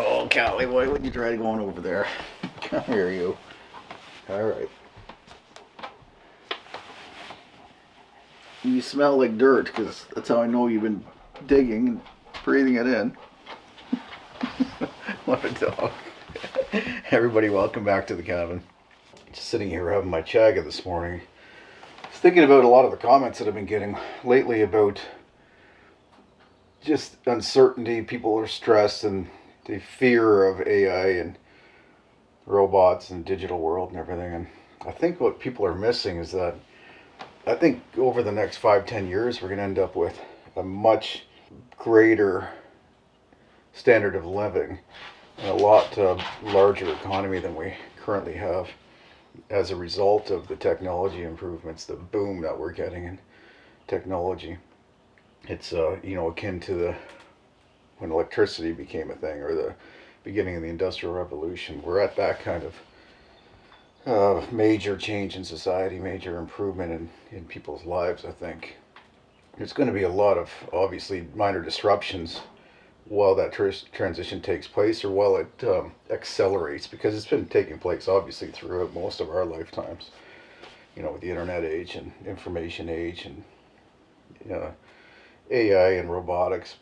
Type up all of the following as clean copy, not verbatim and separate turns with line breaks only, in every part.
Oh, Callie, why would you try going over there? Come here, you. All right. You smell like dirt because that's how I know you've been digging and breathing it in. What a dog. Everybody, welcome back to the cabin. Just sitting here having my chaga this morning. I was thinking about a lot of the comments that I've been getting lately about just uncertainty. People are stressed and the fear of AI and robots and digital world and everything. And I think what people are missing is that I think over the next 5-10 years, we're going to end up with a much greater standard of living and a lot larger economy than we currently have as a result of the technology improvements, the boom that we're getting in technology. It's akin to the when electricity became a thing or the beginning of the Industrial Revolution. We're at that kind of major change in society, major improvement in people's lives, I think. There's going to be a lot of, obviously, minor disruptions while that transition takes place or while it accelerates, because it's been taking place, obviously, throughout most of our lifetimes. With the internet age and information age and AI and robotics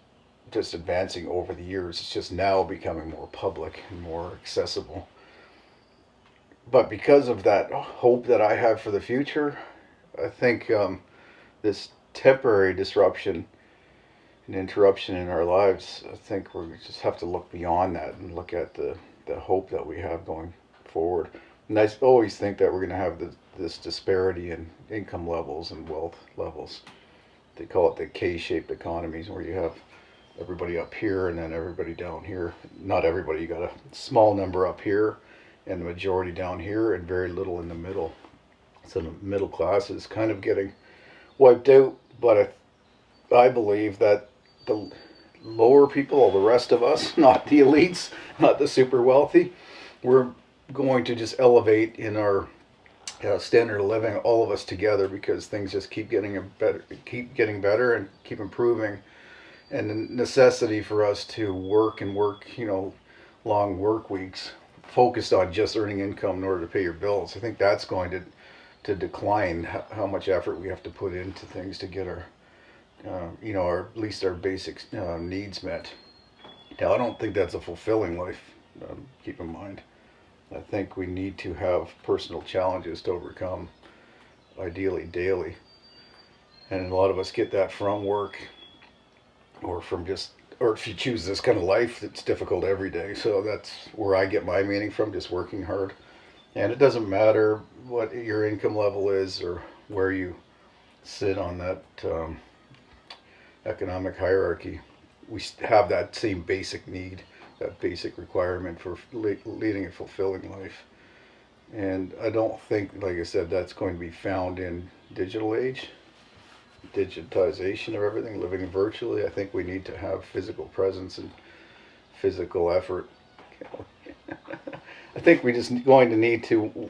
just advancing over the years. It's just now becoming more public and more accessible. But because of that hope that I have for the future, I think this temporary disruption and interruption in our lives, I think we just have to look beyond that and look at the hope that we have going forward. And I always think that we're going to have this disparity in income levels and wealth levels. They call it the K-shaped economies, where you have everybody up here and then everybody down here. Not everybody, you got a small number up here and the majority down here and very little in the middle. So the middle class is kind of getting wiped out, but I believe that the lower people, all the rest of us, not the elites, not the super wealthy, we're going to just elevate in our standard of living, all of us together, because things just keep getting better and keep improving. And the necessity for us to work, long work weeks focused on just earning income in order to pay your bills. I think that's going to decline how much effort we have to put into things to get at least our basic needs met. Now, I don't think that's a fulfilling life, keep in mind. I think we need to have personal challenges to overcome, ideally daily. And a lot of us get that from work or if you choose this kind of life, it's difficult every day. So that's where I get my meaning from, just working hard. And it doesn't matter what your income level is or where you sit on that economic hierarchy. We have that same basic need, that basic requirement for leading a fulfilling life. And I don't think, like I said, that's going to be found in digital age, digitization of everything, living virtually. I think we need to have physical presence and physical effort. I think we're just going to need to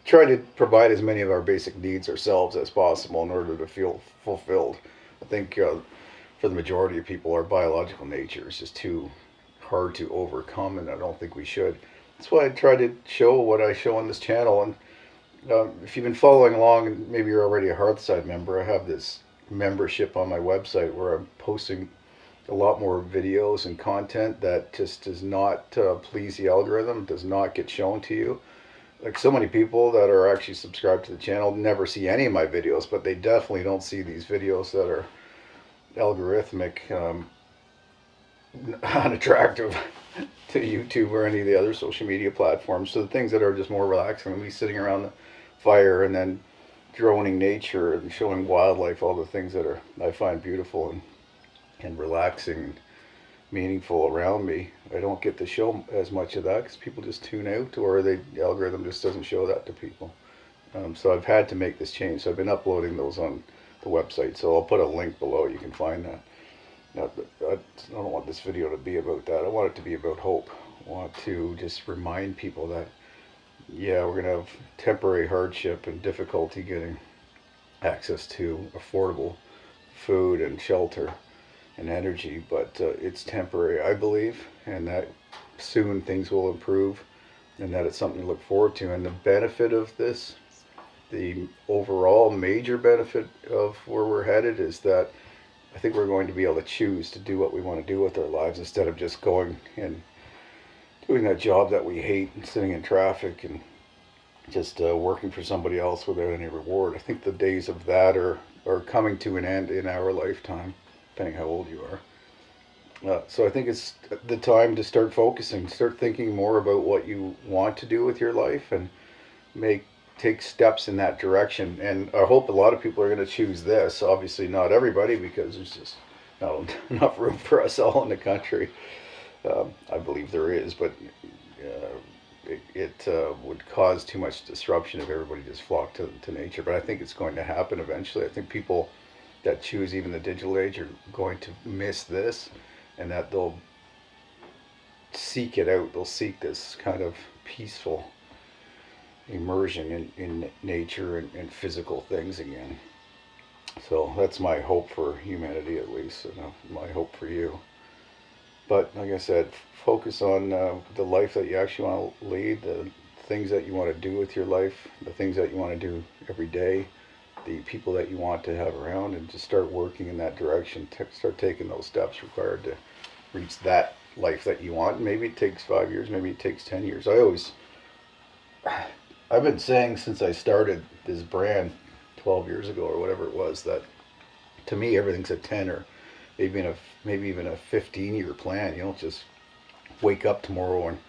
try to provide as many of our basic needs ourselves as possible in order to feel fulfilled. I think for the majority of people, our biological nature is just too hard to overcome, and I don't think we should. That's why I try to show what I show on this channel. And if you've been following along, and maybe you're already a Hearthside member, I have this membership on my website where I'm posting a lot more videos and content that just does not please the algorithm, does not get shown to you. Like, so many people that are actually subscribed to the channel never see any of my videos, but they definitely don't see these videos that are algorithmic, unattractive to YouTube or any of the other social media platforms. So the things that are just more relaxing, me sitting around the fire and then droning nature and showing wildlife, all the things that I find beautiful and relaxing and meaningful around me. I don't get to show as much of that because people just tune out, or the algorithm just doesn't show that to people. So I've had to make this change. So I've been uploading those on the website. So I'll put a link below. You can find that. Now, I don't want this video to be about that. I want it to be about hope. I want to just remind people that, yeah, we're going to have temporary hardship and difficulty getting access to affordable food and shelter and energy, but it's temporary, I believe, and that soon things will improve, and that it's something to look forward to. And the benefit of this, the overall major benefit of where we're headed, is that I think we're going to be able to choose to do what we want to do with our lives instead of just going and doing that job that we hate and sitting in traffic and just working for somebody else without any reward. I think the days of that are coming to an end in our lifetime, depending how old you are. So I think it's the time to start focusing, start thinking more about what you want to do with your life, and take steps in that direction. And I hope a lot of people are going to choose this. Obviously, not everybody, because there's just not enough room for us all in the country. I believe there is, but it would cause too much disruption if everybody just flocked to nature. But I think it's going to happen eventually. I think people that choose even the digital age are going to miss this, and that they'll seek it out. They'll seek this kind of peaceful immersion in nature and physical things again. So that's my hope for humanity, at least, and my hope for you. But like I said, focus on the life that you actually want to lead, the things that you want to do with your life, the things that you want to do every day, the people that you want to have around, and just start working in that direction. Start taking those steps required to reach that life that you want. Maybe it takes 5 years, maybe it takes 10 years. I've been saying since I started this brand 12 years ago or whatever it was, that to me everything's a 10 or maybe even a 15-year plan. You don't just wake up tomorrow and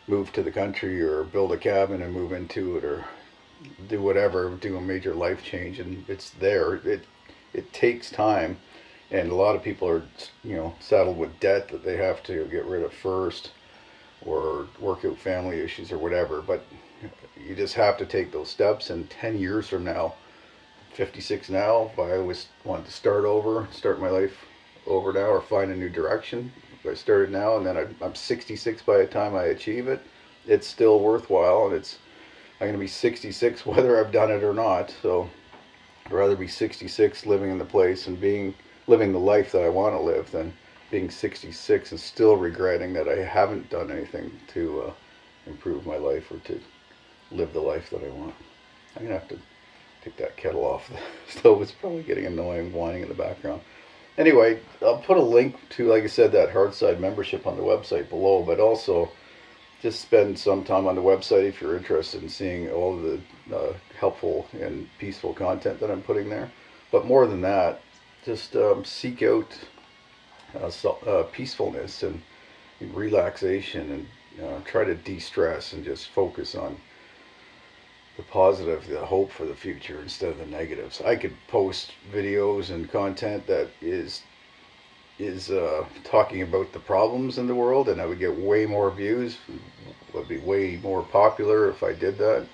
move to the country or build a cabin and move into it or do whatever, do a major life change, and it's there. It takes time, and a lot of people are saddled with debt that they have to get rid of first, or work out family issues or whatever. But you just have to take those steps, and 10 years from now, 56 now, if I always wanted to start my life over now, or find a new direction, if I started now and then I'm 66 by the time I achieve it, it's still worthwhile, and I'm going to be 66 whether I've done it or not. So I'd rather be 66 living in the place and living the life that I want to live than being 66 and still regretting that I haven't done anything to improve my life or to live the life that I want. I'm going to have to take that kettle off the stove. It's probably getting annoying whining in the background. Anyway, I'll put a link to, like I said, that Hardside membership on the website below, but also just spend some time on the website if you're interested in seeing all of the helpful and peaceful content that I'm putting there. But more than that, just seek out peacefulness and relaxation, and try to de-stress and just focus on the positive, the hope for the future instead of the negatives. I could post videos and content that is talking about the problems in the world, and I would get way more views. Would be way more popular if I did that.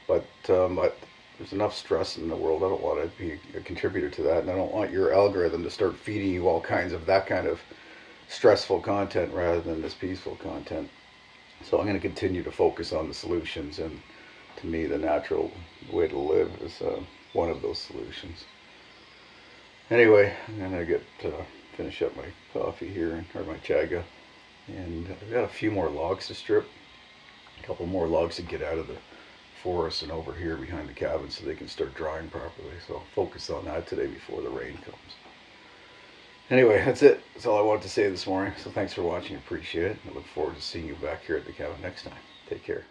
But there's enough stress in the world. I don't want to be a contributor to that, and I don't want your algorithm to start feeding you all kinds of that kind of stressful content rather than this peaceful content. So I'm going to continue to focus on the solutions, and to me, the natural way to live is one of those solutions. Anyway, I'm going to finish up my coffee here, or my chaga, and I've got a few more logs to strip, a couple more logs to get out of the forest and over here behind the cabin so they can start drying properly. So I'll focus on that today before the rain comes. Anyway, that's it. That's all I wanted to say this morning. So thanks for watching. Appreciate it. I look forward to seeing you back here at the cabin next time. Take care.